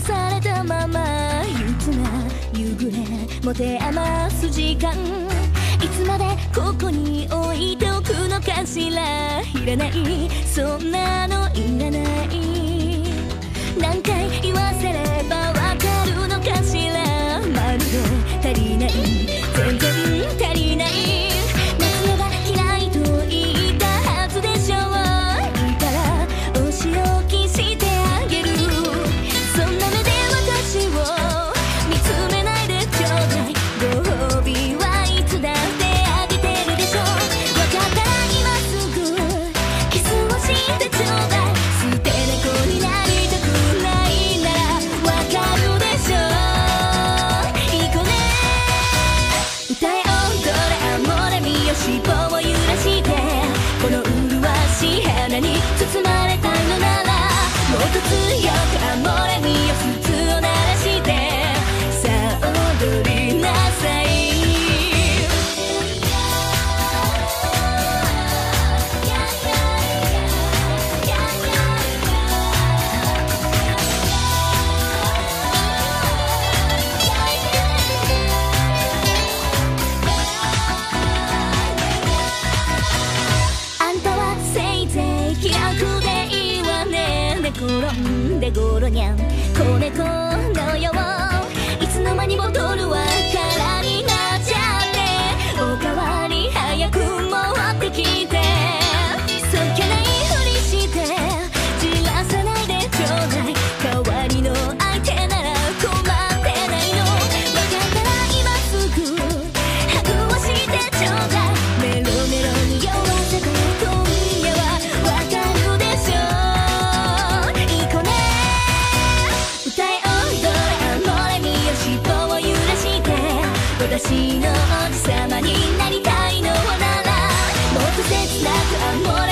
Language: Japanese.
されたまま憂鬱な夕暮れ持て余す時間、いつまでここに置いておくのかしら。いらない、そんなのいらない。何回言わせればわかるのかしら。まるで足りない、全然足りない。夏のが嫌いと言ったはずでしょう。いいからお仕置きしてあげる。そんな目で私を見つめないでちょうだい。ご褒美はいつだってあげてるでしょ。わかったら今すぐキスをしてちょうだい。捨て猫になりたくないならわかるでしょ。いい子ね、歌え踊れアモレミよ、尻尾を揺らしてこの麗しい花に包まれたいのなら、もっと強くアモレミよ、筒を鳴らしてさあ踊りなさい。あんたはせいぜい気楽でいいわね。寝転んでゴロニャン子猫のよう、いつの間にボトルは空になっちゃって、おかわり早く持ってきて。そっけないふりしてじらさないでちょうだい。代わりの相手なら困ってないの。わかったら今すぐハグをしてちょうだい。メロメロに酔わせて今夜はわかるでしょ。いい子ね、歌え踊れアモレミよ、尻尾を揺らして私の王子様になりたいのなら、もっと切なくアモレ